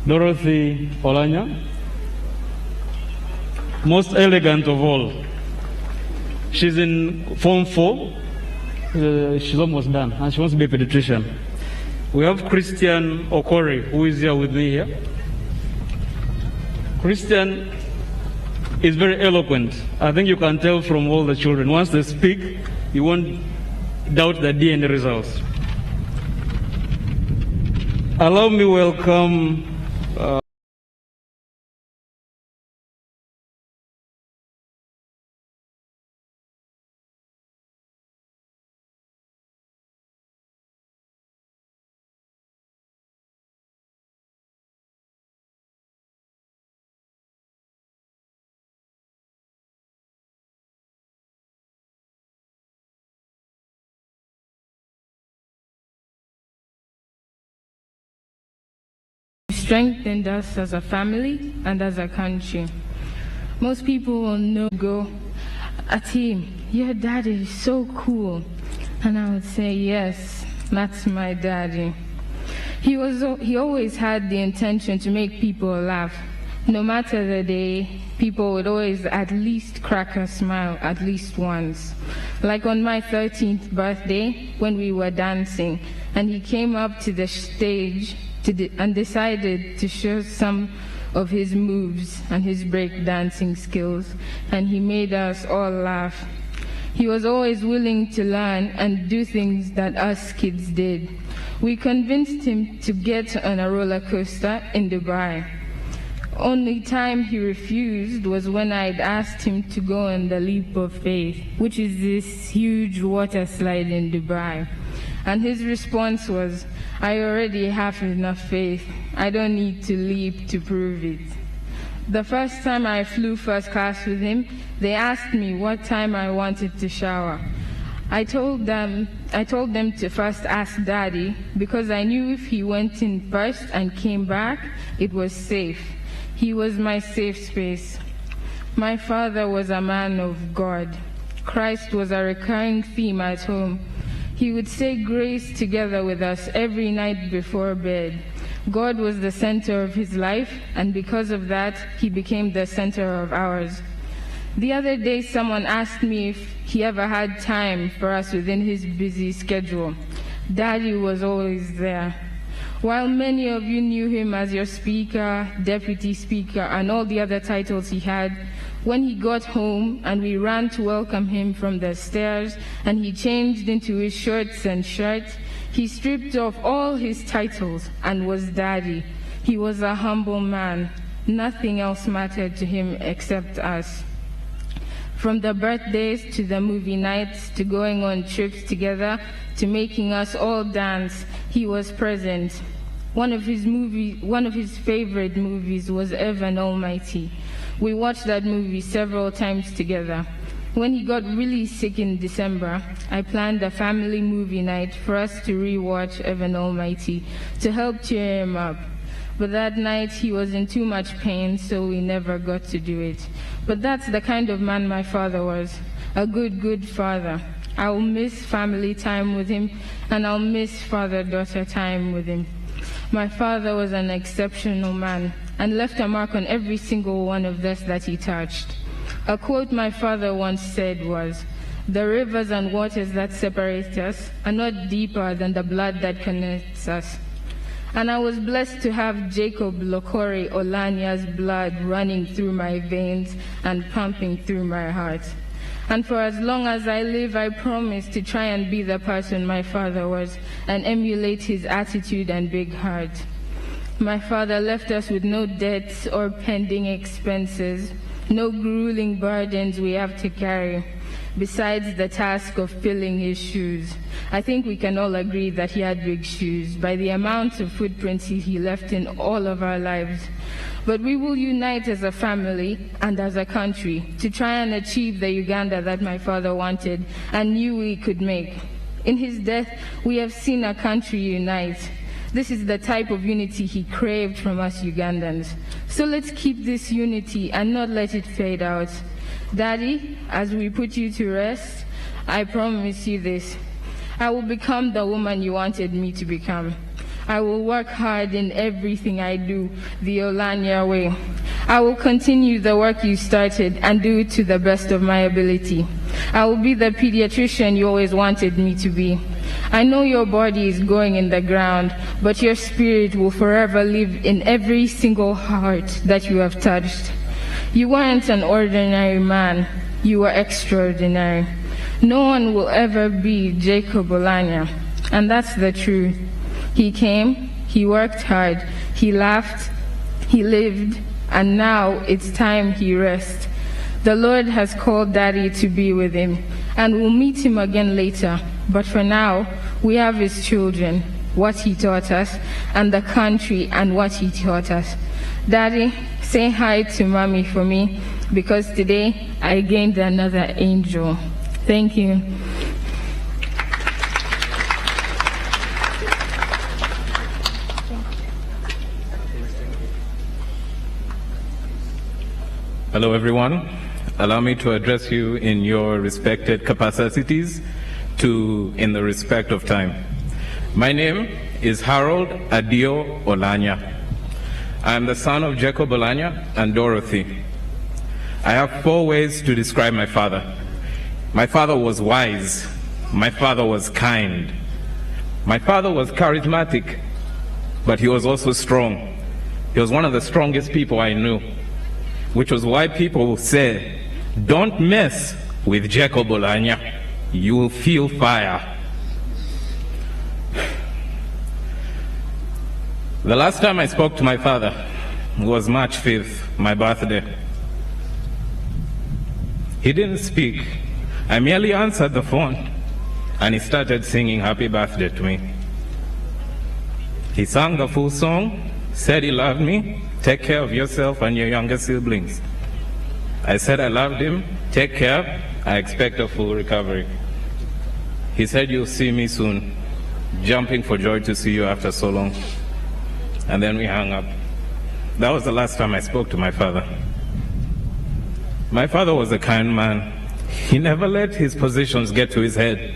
Dorothy Oulanyah, most elegant of all. She's in Form 4. She's almost done, and she wants to be a pediatrician. We have Christian Okori, who is here with me here. Christian is very eloquent. I think you can tell from all the children. Once they speak, you won't doubt the DNA results. Allow me welcome strengthened us as a family and as a country. Most people will know, go, Ati, your daddy is so cool. And I would say, yes, that's my daddy. He always had the intention to make people laugh. No matter the day, people would always at least crack a smile at least once. Like on my 13th birthday, when we were dancing, and he came up to the stage and decided to show some of his moves and his break dancing skills, and he made us all laugh. He was always willing to learn and do things that us kids did. We convinced him to get on a roller coaster in Dubai. Only time he refused was when I'd asked him to go on the Leap of Faith, which is this huge water slide in Dubai. And his response was, I already have enough faith. I don't need to leap to prove it. The first time I flew first class with him, they asked me what time I wanted to shower. I told them to first ask Daddy, because I knew if he went in first and came back, it was safe. He was my safe space. My father was a man of God. Christ was a recurring theme at home. He would say grace together with us every night before bed. God was the center of his life, and because of that, he became the center of ours. The other day, someone asked me if he ever had time for us within his busy schedule. Daddy was always there. While many of you knew him as your speaker, deputy speaker, and all the other titles he had, when he got home and we ran to welcome him from the stairs and he changed into his shorts and shirt, he stripped off all his titles and was Daddy. He was a humble man. Nothing else mattered to him except us. From the birthdays to the movie nights to going on trips together to making us all dance, he was present. One of his favorite movies was Evan Almighty. We watched that movie several times together. When he got really sick in December, I planned a family movie night for us to re-watch Evan Almighty to help cheer him up. But that night he was in too much pain, so we never got to do it. But that's the kind of man my father was, a good father. I'll miss family time with him, and I'll miss father-daughter time with him. My father was an exceptional man and left a mark on every single one of us that he touched. A quote my father once said was, "The rivers and waters that separate us are not deeper than the blood that connects us." And I was blessed to have Jacob Lokori Oulanyah'S blood running through my veins and pumping through my heart. And for as long as I live, I promise to try and be the person my father was and emulate his attitude and big heart. My father left us with no debts or pending expenses, no grueling burdens we have to carry, besides the task of filling his shoes. I think we can all agree that he had big shoes by the amount of footprints he left in all of our lives. But we will unite as a family and as a country to try and achieve the Uganda that my father wanted and knew we could make. In his death, we have seen a country unite. This is the type of unity he craved from us Ugandans. So let's keep this unity and not let it fade out. Daddy, as we put you to rest, I promise you this. I will become the woman you wanted me to become. I will work hard in everything I do, the Oulanyah way. I will continue the work you started and do it to the best of my ability. I will be the pediatrician you always wanted me to be. I know your body is going in the ground, but your spirit will forever live in every single heart that you have touched. You weren't an ordinary man, you were extraordinary. No one will ever be Jacob Oulanyah, and that's the truth. He came, he worked hard, he laughed, he lived, and now it's time he rests. The Lord has called Daddy to be with him, and we'll meet him again later. But for now, we have his children, what he taught us, and the country and what he taught us. Daddy, say hi to Mommy for me, because today I gained another angel. Thank you. Hello, everyone. Allow me to address you in your respected capacities in the respect of time. My name is Harold Adio Oulanyah. I am the son of Jacob Oulanyah and Dorothy. I have 4 ways to describe my father. My father was wise. My father was kind. My father was charismatic, but he was also strong. He was one of the strongest people I knew, which was why people say, don't mess with Jacob Oulanyah. You will feel fire. The last time I spoke to my father was March 5th, my birthday. He didn't speak. I merely answered the phone, and he started singing happy birthday to me. He sang the full song, said he loved me, take care of yourself and your younger siblings. I said I loved him, take care, I expect a full recovery. He said, you'll see me soon, jumping for joy to see you after so long. And then we hung up. That was the last time I spoke to my father. My father was a kind man. He never let his positions get to his head.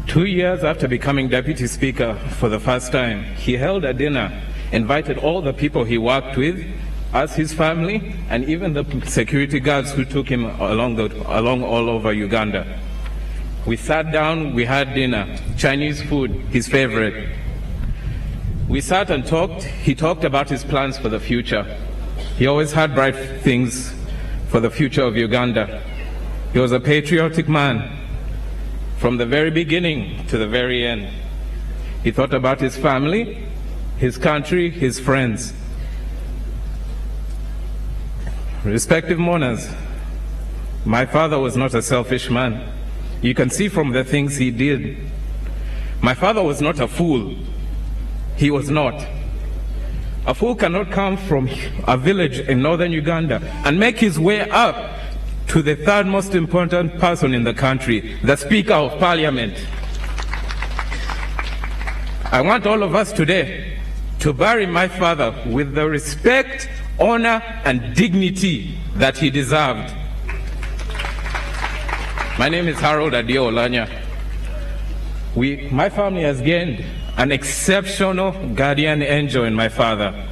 2 years after becoming Deputy Speaker for the first time, he held a dinner, invited all the people he worked with, us, his family, and even the security guards who took him along all over Uganda. We sat down, we had dinner, Chinese food, his favorite. We sat and talked. He talked about his plans for the future. He always had bright things for the future of Uganda. He was a patriotic man from the very beginning to the very end. He thought about his family, his country, his friends. Respective mourners, my father was not a selfish man. You can see from the things he did. My father was not a fool. He was not. A fool cannot come from a village in northern Uganda and make his way up to the 3rd most important person in the country, the Speaker of Parliament. I want all of us today to bury my father with the respect, honor, and dignity that he deserved. My name is Harold Adio Oulanyah. My family has gained an exceptional guardian angel in my father,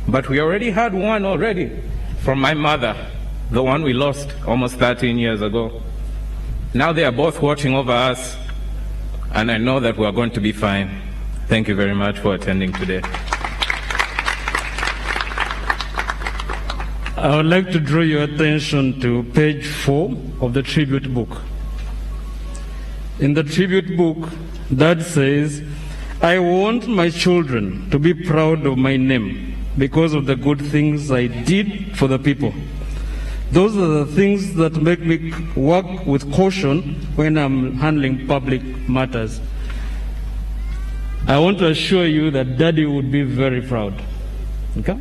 but we already had one from my mother, the one we lost almost 13 years ago. Now they are both watching over us, and I know that we are going to be fine. Thank you very much for attending today. I would like to draw your attention to page 4 of the tribute book. In the tribute book, Dad says, I want my children to be proud of my name because of the good things I did for the people. Those are the things that make me work with caution when I'm handling public matters. I want to assure you that Daddy would be very proud. Okay?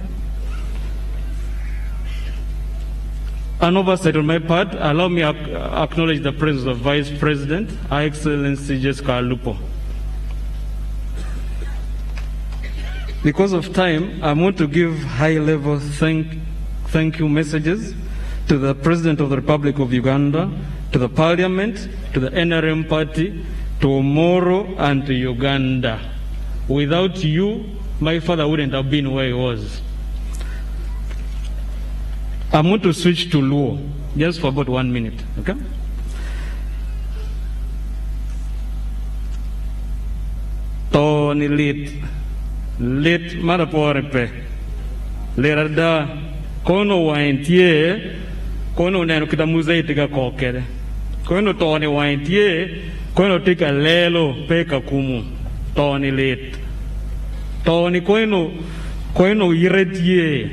An oversight on my part, allow me to acknowledge the presence of Vice President, Her Excellency Jessica Alupo. Because of time, I want to give high-level thank you messages to the President of the Republic of Uganda, to the Parliament, to the NRM party, to Omoro, and to Uganda. Without you, my father wouldn't have been where he was. I'm going to switch to Luo, just for about 1 minute, okay? Tony lit maraporepe, lerada, kono waintie, kono neno kita muzei tika kokere, kono Tony waintie, kono tika lelo peka kumu, Tony lit, Tony kono iretie,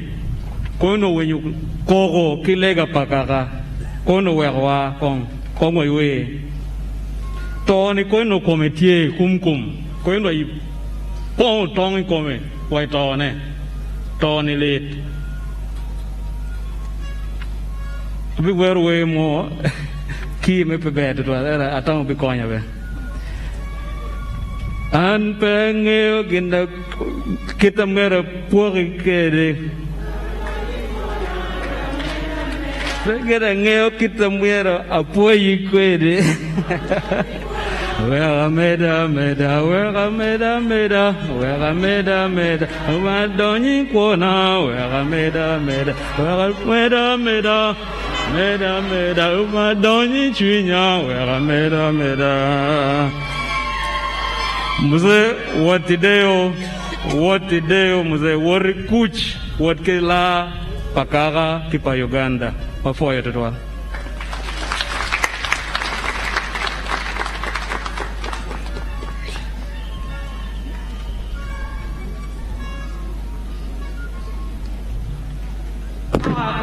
kono wenyu kogo kilega pakaka, kono werwa kongo iwe, Tony kono kometie kumkum, kono i pon tongi kome wai Tony late. Bi we mo ki me pe bed to atong bi konya be. An penge ginda kita mera puori kede. Pengera ngeo kita mera apuoi kede. Wera meda, wera meda, wera meda, Umadoni kona, wera meda, wera meda, Umadoni chunya, wera meda. Muze watideo, muze wari kuch, watkela pakara kipa Uganda. Mafoya tutwa.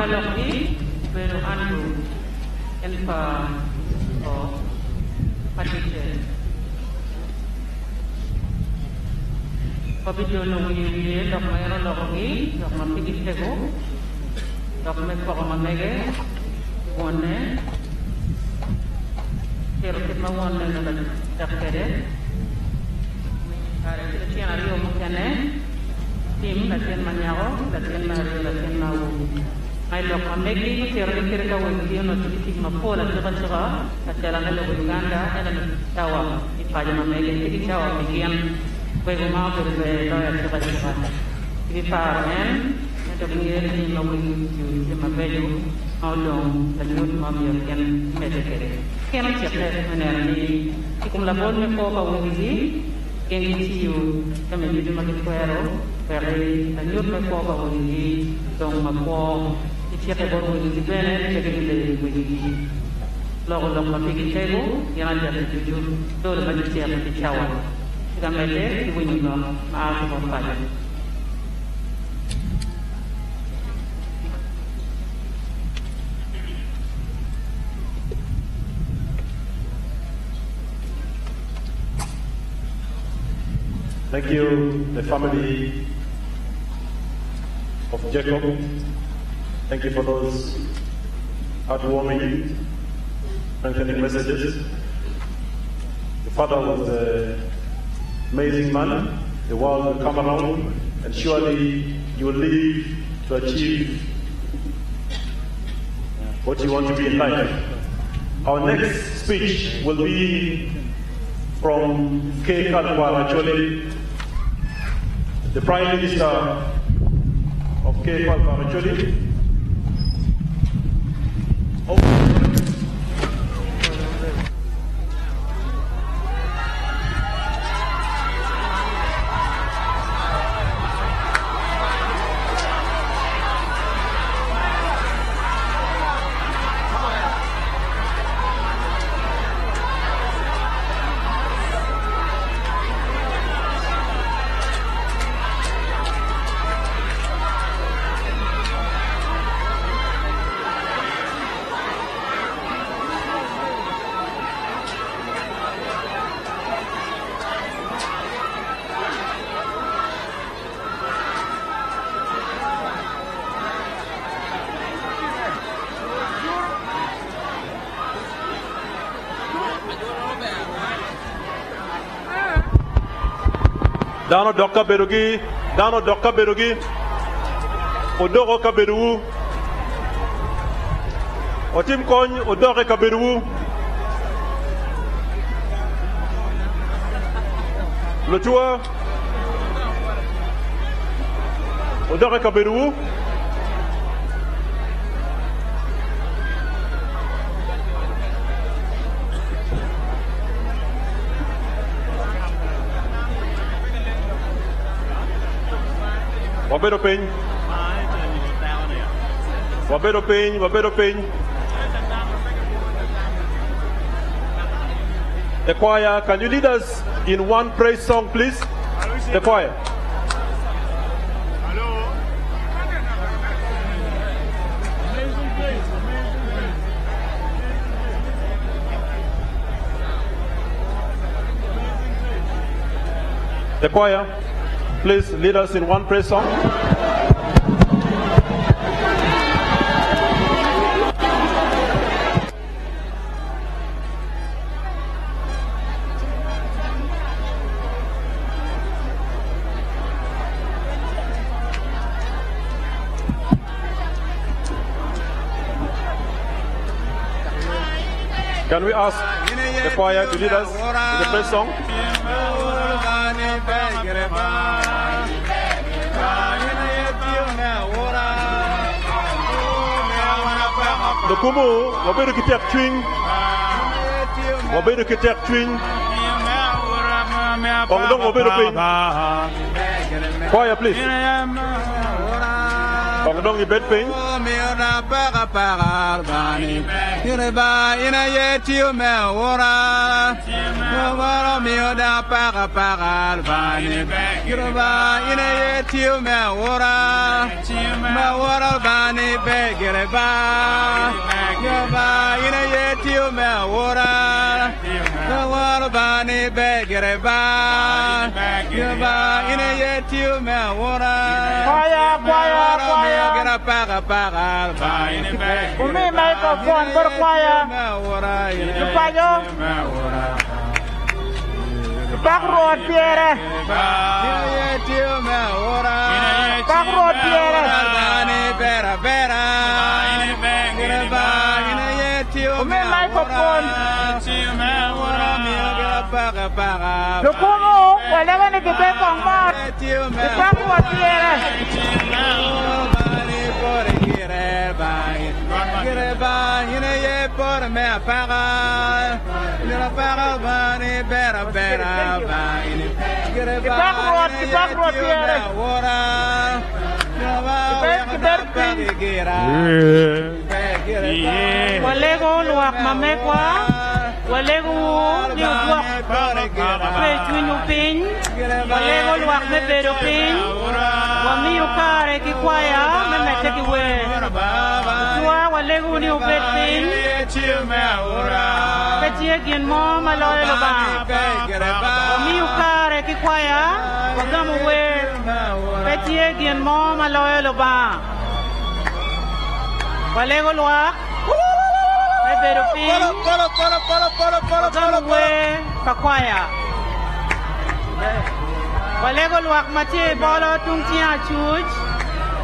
Lalogi, pero ando en pa o patite. Pabidyo nung yun, dok mayroon Lalogi, dok mapigit ko, dok may pakamamege, wane, pero kitmawane na dakere, kare siya na rin mukene, tim latien manyako, latien na rin, latien na wu. Ay lok amegi tero kirka wongi no tiki mapola tsaka atela na lo Uganda ela no tawa ipaja mamegi tiki tawa bigian ko ma ko be lo ya tsaka tiki pa en to ngiere ni no wingi ju ma beju aulong la lut ma mi ken medekere ken tsaka na ni ikum la bon me ko ba wongi ken ti yu kame ju ma ko ero pere la lut me ko ba wongi dong ma ko siapa baru ini bene, jadi lebih begini. Lalu ma pigi tego, yang ada di tujuh, dulu banyak siapa di cawan. Kita melihat ibu ini maaf bapak. Thank you, the family of Jacob. Thank you for those heartwarming, strengthening messages. The father was an amazing man. The world will come around, and surely you will live to achieve what you want to be in life. Our next speech will be from K. Ajuri, the Prime Minister of K. Ajuri. Dano Doka Berugi, Odoro Kaberu, Otim Kony, Odore Kaberu, Lotua, Odore Kaberu. Wabedo Piny. Wabedo Piny, Wabedo Piny. The choir, can you lead us in one praise song, please? The choir. The choir, please lead us in one praise song. Can we ask the choir to lead us in the praise song? The Kumu, Wabedo Kitek Twing, Wabedo Kitek Twing, Ongdong Wabedo Piny. Choir, please. Ongdong Ibet Piny. Umi microphone berkuaya. Lupayo. Pak road piere. Pak road piere. Umi microphone. Lukumu, wala ni kibe pangmat. Pak road piere. Walego luak mamekwa, walego luak pechuinu pin, walego luak mebero pin, wami ukare kikwaya memete kiwe, tua walego ni ubet pin, petie gin mo maloy loba, wami ukare kikwaya, wagamu we, petie gin mo maloy loba, walego luak. Pero pin, we kakwaya. Walego luak mati bolo tungtia chuj.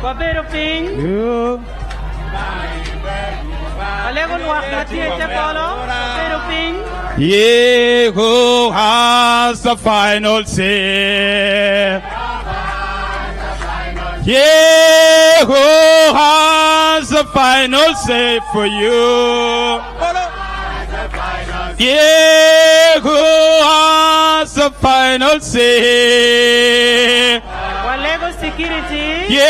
Wabero pin. Walego luak mati te bolo. Wabero pin. He who has the final say. He who has the final say for you. He who has the final say. Walego security. He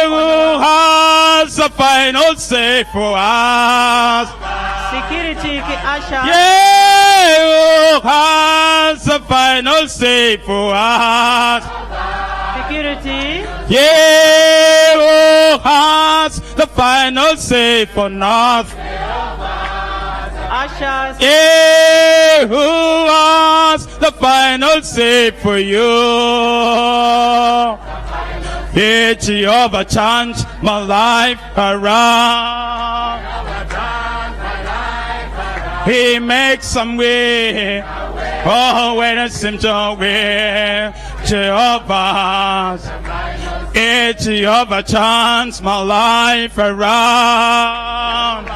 who has the final say for us. Security ki asha. He who has the final say for us. Security. He who has the final say for North. Asha. He who has the final say for you. He Jehovah changed my life around. He makes some way. Oh, where it seems to be. Jehovah's. He Jehovah changed my life around.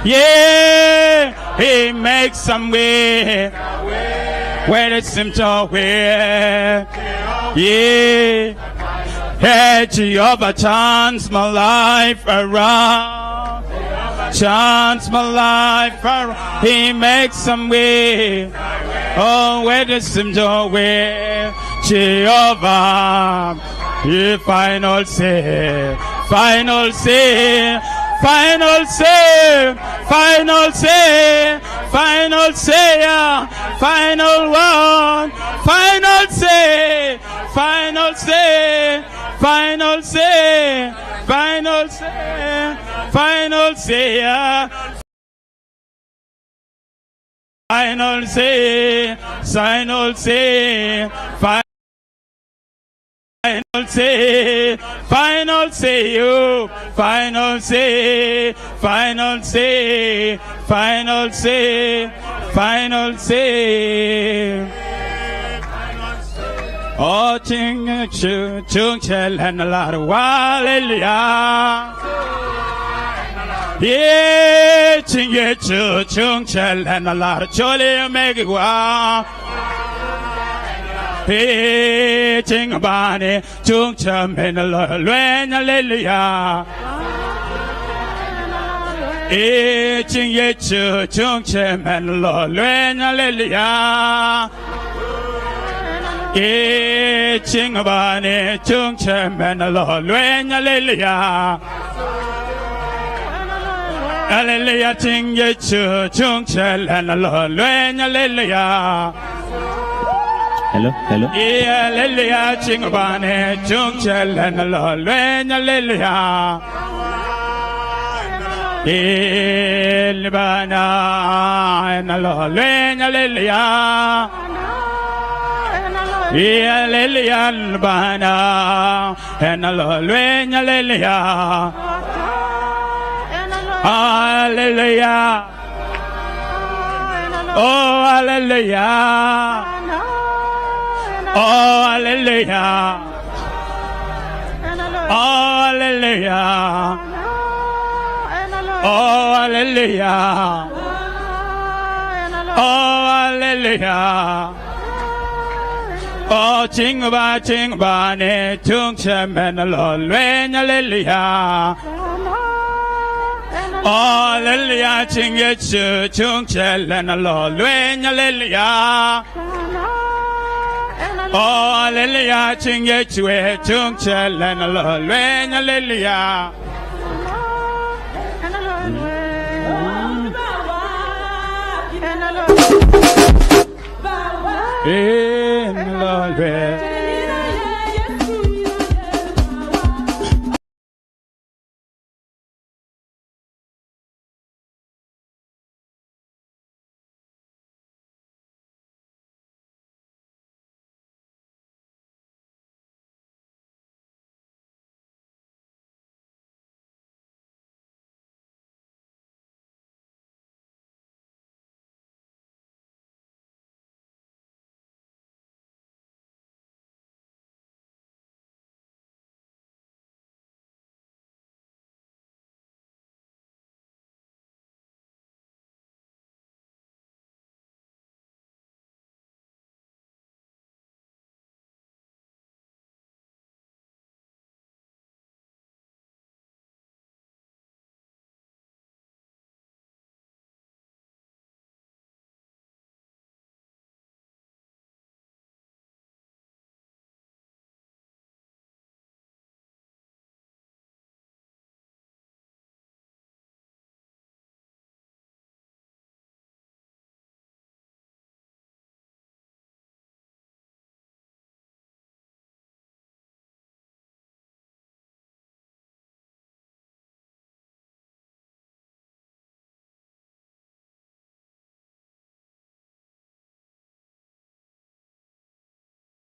Yeah, he makes some way. Where it seems to be. Yeah. Hey, Jehovah, chance my life around. Chance my life around. He makes some way. Oh, where there seems no way. Jehovah, he final say, final say, final say, final say, final say, final one, final say, final say, final say, final say, final say, final say, final say, final say, final say, you, final say, final say, final say, final say. Oh, ching, chung, chell, and a lot of hallelujah. Yeah, ching, chung, chell, and a lot of jolly, make it wow. Hey, ching, bani, chung, chum, and a lot of hallelujah. Hey, ching, chung, chum, and a lot of hallelujah. Hey, ching, bani, chung, chum, and a lot of hallelujah. Hallelujah, ting, chung, chell, and a lot of hallelujah. Hello, hello. Yeah, hallelujah, ching, bani, chung, chell, and a lot of hallelujah. Yeah, libana, and a lot of hallelujah. Yeah, hallelujah, libana, and a lot of hallelujah. Hallelujah. Oh, hallelujah. Oh, hallelujah. Oh, hallelujah. Oh, hallelujah. Oh, hallelujah. Oh, ching ba ne chung chem and the Lord when hallelujah. Oh, hallelujah, ching ye chung chel and the Lord when hallelujah. Oh, hallelujah, ching ye chung chel and the Lord when hallelujah. In the Lord when